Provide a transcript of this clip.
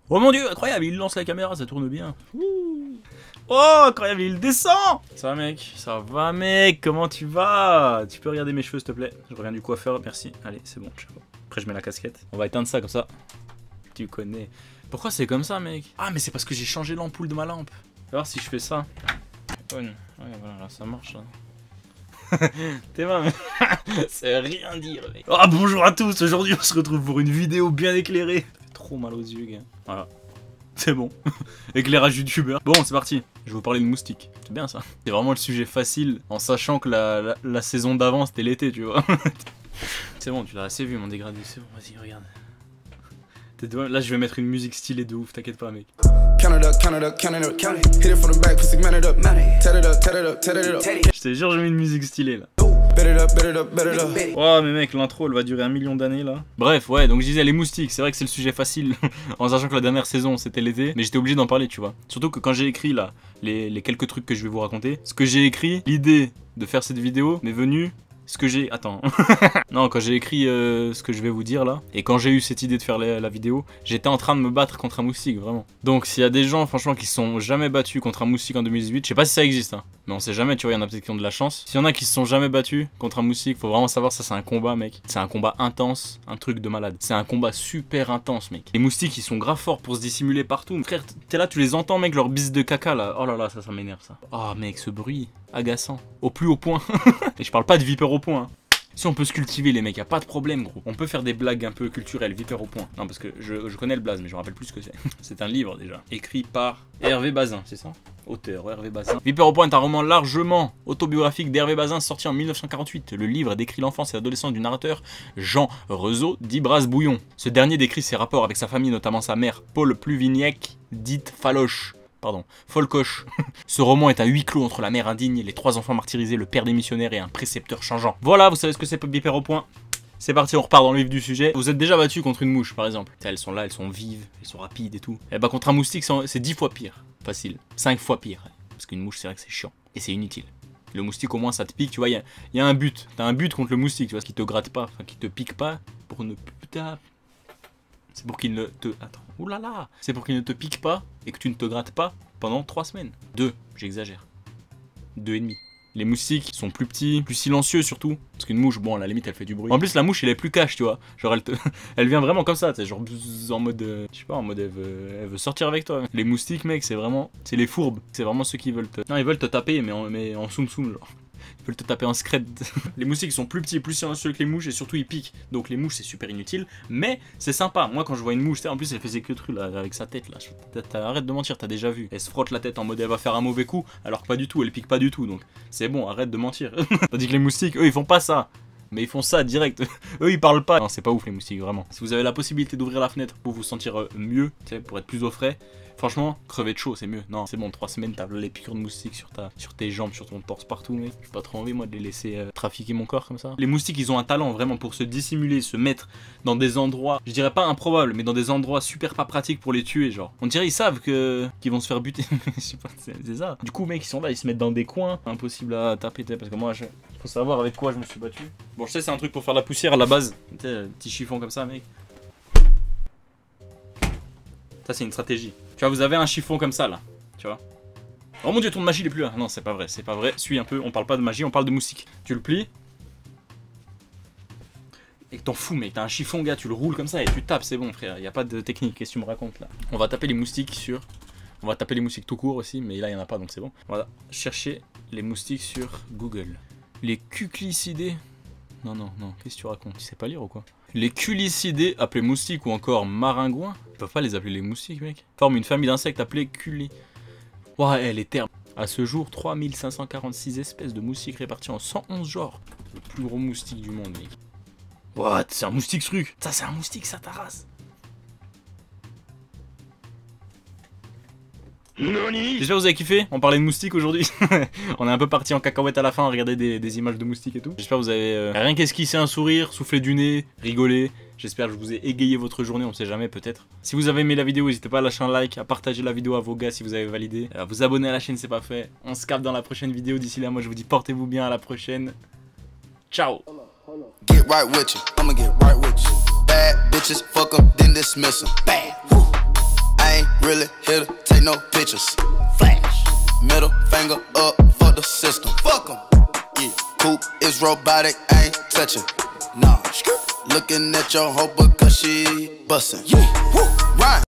Oh mon dieu, incroyable, il lance la caméra, ça tourne bien. Ouh. Oh, incroyable, il descend. Ça va mec, ça va mec, comment tu vas? Tu peux regarder mes cheveux s'il te plaît? Je reviens du coiffeur, merci. Allez, c'est bon, chapeau. Après je mets la casquette. On va éteindre ça comme ça. Tu connais. Pourquoi c'est comme ça mec? Ah mais c'est parce que j'ai changé l'ampoule de ma lampe. On va voir si je fais ça. Oh, ouais, voilà, là, ça marche là. T'es mal, mais ça veut rien dire mec. Oh bonjour à tous, aujourd'hui on se retrouve pour une vidéo bien éclairée. Ça fait trop mal aux yeux gars. Voilà. C'est bon. Éclairage youtubeur. Bon c'est parti. Je vais vous parler de moustiques. C'est bien ça. C'est vraiment le sujet facile en sachant que la saison d'avant c'était l'été tu vois. C'est bon, tu l'as assez vu mon dégradé. C'est bon, vas-y regarde. Là je vais mettre une musique stylée de ouf, t'inquiète pas mec. Je te jure je mets une musique stylée là. Oh mais mec l'intro elle va durer 1 million d'années là. Bref ouais donc je disais les moustiques, c'est vrai que c'est le sujet facile en sachant que la dernière saison c'était l'été. Mais j'étais obligé d'en parler tu vois. Surtout que quand j'ai écrit là les quelques trucs que je vais vous raconter. Ce que j'ai écrit, l'idée de faire cette vidéo m'est venue. Ce que j'ai... Attends. Non, quand j'ai écrit ce que je vais vous dire là, et quand j'ai eu cette idée de faire la vidéo, j'étais en train de me battre contre un moustique, vraiment. Donc s'il y a des gens, franchement, qui se sont jamais battus contre un moustique en 2018, je sais pas si ça existe, hein, mais on sait jamais, tu vois, il y en a peut-être qui ont de la chance. S'il y en a qui se sont jamais battus contre un moustique, faut vraiment savoir, ça c'est un combat, mec. C'est un combat intense, un truc de malade. C'est un combat super intense, mec. Les moustiques, ils sont grave forts pour se dissimuler partout. Frère, t'es là, tu les entends, mec, leur bise de caca, là. Oh là là, ça m'énerve, ça. Oh, mec, ce bruit agaçant. Au plus haut point. Et je parle pas de vipère au point, hein. Si on peut se cultiver les mecs, y'a pas de problème gros. On peut faire des blagues un peu culturelles, vipère au point. Non parce que je connais le blaze mais je me rappelle plus ce que c'est. C'est un livre déjà, écrit par Hervé Bazin, c'est ça? Auteur, Hervé Bazin. Vipère au point est un roman largement autobiographique d'Hervé Bazin sorti en 1948. Le livre décrit l'enfance et l'adolescence du narrateur Jean Rezeau dit Brasse-Bouillon. Ce dernier décrit ses rapports avec sa famille, notamment sa mère Paul Pluvignac, dite Faloche. Pardon, Folcoche. Ce roman est un huis clos entre la mère indigne, les 3 enfants martyrisés, le père démissionnaire et un précepteur changeant. Voilà, vous savez ce que c'est Vipère au point. C'est parti, on repart dans le vif du sujet. Vous êtes déjà battu contre une mouche par exemple. Elles sont là, elles sont vives, elles sont rapides et tout. Et bah contre un moustique c'est 10 fois pire. Facile. 5 fois pire. Parce qu'une mouche c'est vrai que c'est chiant. Et c'est inutile. Le moustique au moins ça te pique, tu vois, il y a un but. T'as un but contre le moustique, tu vois, ce qui te gratte pas, enfin qui te pique pas pour ne... C'est pour qu'il ne te... Attends, oulala. C'est pour qu'il ne te pique pas et que tu ne te grattes pas pendant 3 semaines. 2, j'exagère. 2,5. Les moustiques sont plus petits, plus silencieux surtout. Parce qu'une mouche, bon à la limite elle fait du bruit. En plus la mouche elle est plus cash tu vois. Genre elle vient vraiment comme ça, tu sais, genre en mode... je sais pas, en mode elle veut sortir avec toi. Les moustiques mec c'est vraiment... C'est les fourbes. C'est vraiment ceux qui veulent te... Non ils veulent te taper mais en soum soum genre. Ils veulent te taper en scred. Les moustiques sont plus petits, plus silencieux que les mouches et surtout ils piquent. Donc les mouches c'est super inutile, mais c'est sympa. Moi quand je vois une mouche, en plus elle faisait que truc là avec sa tête là. Arrête de mentir, t'as déjà vu. Elle se frotte la tête en mode elle va faire un mauvais coup, alors que pas du tout, elle pique pas du tout. Donc c'est bon, arrête de mentir. Tandis que les moustiques, eux ils font pas ça. Mais ils font ça direct. Eux ils parlent pas. Non c'est pas ouf les moustiques vraiment. Si vous avez la possibilité d'ouvrir la fenêtre pour vous sentir mieux, tu sais, pour être plus au frais. Franchement, crever de chaud, c'est mieux. Non, c'est bon, 3 semaines, t'as les piqûres de moustiques sur tes jambes, sur ton torse, partout, mec. J'ai pas trop envie, moi, de les laisser trafiquer mon corps comme ça. Les moustiques, ils ont un talent, vraiment, pour se dissimuler, se mettre dans des endroits, je dirais pas improbables, mais dans des endroits super pas pratiques pour les tuer, genre. On dirait, ils savent qu'ils vont se faire buter. Je sais pas, c'est ça. Du coup, mec, ils sont là, ils se mettent dans des coins, impossible à taper, parce que moi, faut savoir avec quoi je me suis battu. Bon, je sais, c'est un truc pour faire la poussière à la base. Tu sais, petit chiffon comme ça, mec. Ça, c'est une stratégie. Tu vois, vous avez un chiffon comme ça, là. Tu vois. Oh mon dieu, ton de magie, il est plus là. Non, c'est pas vrai, c'est pas vrai. Suis un peu, on parle pas de magie, on parle de moustique. Tu le plies. Et que t'en fous, mec. T'as un chiffon, gars, tu le roules comme ça et tu tapes, c'est bon, frère. Y a pas de technique, qu'est-ce que tu me racontes, là? On va taper les moustiques sur... On va taper les moustiques tout court aussi, mais là, y en a pas, donc c'est bon. On va chercher les moustiques sur Google. Les cuclicidés... Non, qu'est-ce que tu racontes? Tu sais pas lire ou quoi? Les culicidés, appelés moustiques ou encore maringouins, ils peuvent pas les appeler les moustiques, mec. Forment une famille d'insectes appelés Ouais, les termes. À ce jour, 3546 espèces de moustiques réparties en 111 genres. Le plus gros moustique du monde, mec. What? C'est un moustique ce truc? Ça, c'est un moustique, ça, ta race. J'espère que vous avez kiffé, on parlait de moustiques aujourd'hui. On est un peu parti en cacahuète à la fin, à regarder des images de moustiques et tout. J'espère que vous avez rien qu'esquissé un sourire, soufflé du nez, rigolé. J'espère que je vous ai égayé votre journée, on sait jamais peut-être. Si vous avez aimé la vidéo, n'hésitez pas à lâcher un like, à partager la vidéo à vos gars si vous avez validé, à vous abonner à la chaîne si c'est pas fait. On se capte dans la prochaine vidéo, d'ici là moi je vous dis portez-vous bien, à la prochaine. Ciao. Get right with you. I'ma get right with you. Bad bitches, fuck 'em, then dismiss 'em. Bad. Really here to take no pictures. Flash. Middle finger up for the system. Fuck 'em. Yeah. Coop is robotic, I ain't touching. Nah. Looking at your hoe because she bustin'. Yeah. Woo. Rhyme.